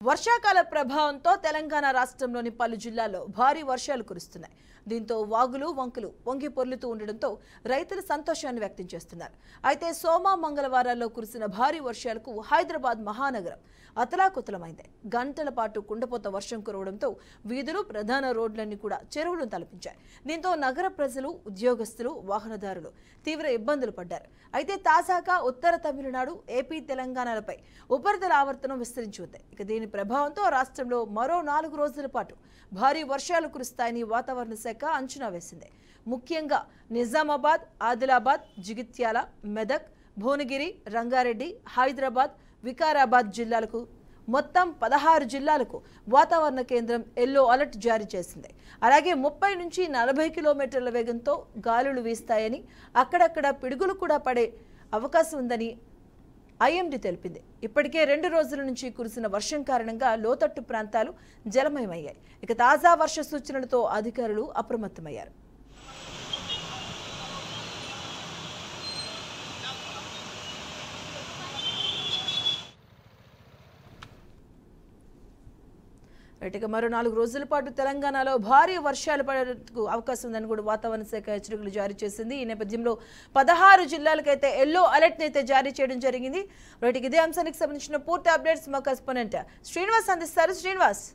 వర్షాకాల ప్రభావంతో తెలంగాణ రాష్ట్రంలోని పలు జిల్లాల్లో భారీ వర్షాలు కురుస్తున్నాయి. దీంతో వాగులు వంకలు పొంగి పొర్లుతూ ఉండడంతో రైతులు సంతోషాన్ని వ్యక్తం చేస్తున్నారు. అయితే సోమ మంగళవారాల్లో కురిసిన భారీ వర్షాలకు హైదరాబాద్ మహానగరం అతలాకుతలమైంది. గంటల పాటు కుండపోత వర్షం కురవడంతో వీధులు ప్రధాన రోడ్లన్నీ కూడా చెరువులను తలపించాయి. దీంతో నగర ప్రజలు, ఉద్యోగస్తులు, వాహనదారులు తీవ్ర ఇబ్బందులు పడ్డారు. అయితే తాజాగా ఉత్తర తమిళనాడు, ఏపీ, తెలంగాణలపై ఉపరితల ఆవర్తనం విస్తరించి ఉంది. ఇక దీని ప్రభావంతో రాష్ట్రంలో మరో 4 రోజుల పాటు భారీ వర్షాలు కురుస్తాయని వాతావరణ శాఖ అంచనా వేసింది. ముఖ్యంగా నిజామాబాద్, ఆదిలాబాద్, జగిత్యాల, మెదక్, భువనగిరి, రంగారెడ్డి, హైదరాబాద్, వికారాబాద్ జిల్లాలకు మొత్తం 16 జిల్లాలకు వాతావరణ కేంద్రం ఎల్లో అలర్ట్ జారీ చేసింది. అలాగే 30 నుంచి 40 కిలోమీటర్ల వేగంతో గాలులు వీస్తాయని, అక్కడక్కడ పిడుగులు కూడా పడే అవకాశం ఉందని ఐఎండీ తెలిపింది. ఇప్పటికే 2 రోజుల నుంచి కురిసిన వర్షం కారణంగా లోతట్టు ప్రాంతాలు జలమయమయ్యాయి. ఇక తాజా వర్ష సూచనలతో అధికారులు అప్రమత్తమయ్యారు. ఇక మరో 4 రోజుల పాటు తెలంగాణలో భారీ వర్షాలు పడేందుకు అవకాశం ఉందని కూడా వాతావరణ శాఖ హెచ్చరికలు జారీ చేసింది. ఈ నేపథ్యంలో 16 జిల్లాలకైతే ఎల్లో అలర్ట్ అయితే జారీ చేయడం జరిగింది. ఇదే అంశానికి సంబంధించిన పూర్తి అప్డేట్స్ మా కరెస్పాండెంట్ శ్రీనివాస్ అందిస్తారు. శ్రీనివాస్,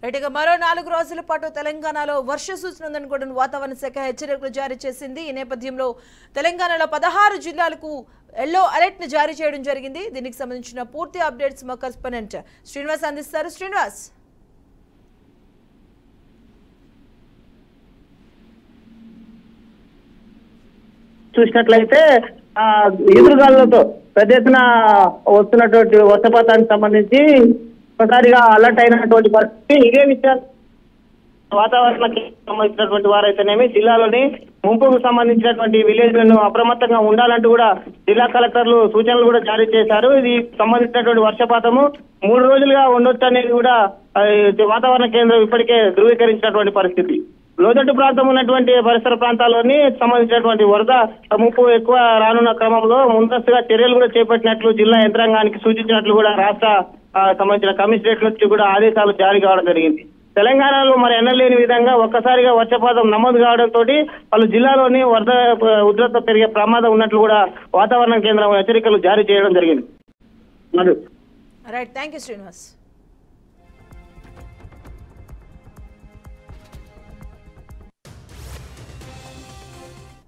ఇక మరో 4 రోజుల పాటు తెలంగాణలో వర్ష సూచన ఉందని కూడా వాతావరణ శాఖ హెచ్చరికలు జారీ చేసింది. ఈ నేపథ్యంలో తెలంగాణలో 16 జిల్లాలకు ఎల్లో అలర్ట్ ని జారీ చేయడం జరిగింది. దీనికి సంబంధించిన పూర్తి అప్డేట్స్ మా కరెస్పాండెంట్ శ్రీనివాస్ అందిస్తారు. శ్రీనివాస్, చూసినట్లయితే ఎదురుగాలతో పెద్ద ఎత్తున వస్తున్నటువంటి వర్షపాతానికి సంబంధించి ఒకసారిగా అలర్ట్ అయినటువంటి పరిస్థితి. ఇదే విషయాలు వాతావరణానికి సంబంధించినటువంటి వారైతేనేమి జిల్లాలోని ముంపుకు సంబంధించినటువంటి విలేజ్లను అప్రమత్తంగా ఉండాలంటూ కూడా జిల్లా కలెక్టర్లు సూచనలు కూడా జారీ చేశారు. ఇది సంబంధించినటువంటి వర్షపాతము 3 రోజులుగా ఉండొచ్చు అనేది కూడా వాతావరణ కేంద్రం ఇప్పటికే ధృవీకరించినటువంటి పరిస్థితి. లోతట్టు ప్రాంతం ఉన్నటువంటి పరిసర ప్రాంతాల్లోని సంబంధించినటువంటి వరద ముప్పు ఎక్కువ రానున్న క్రమంలో ముందస్తుగా చర్యలు కూడా చేపట్టినట్లు జిల్లా యంత్రాంగానికి సూచించినట్లు కూడా రాష్ట్ర సంబంధించిన కమిషనరేట్ నుంచి కూడా ఆదేశాలు జారీ కావడం జరిగింది. తెలంగాణలో మరి ఎన్నలేని విధంగా ఒక్కసారిగా వర్షపాతం నమోదు కావడంతో పలు జిల్లాలోని వరద ఉధృత పెరిగే ప్రమాదం ఉన్నట్లు కూడా వాతావరణ కేంద్రం హెచ్చరికలు జారీ చేయడం జరిగింది. Right, thank you Srinivas.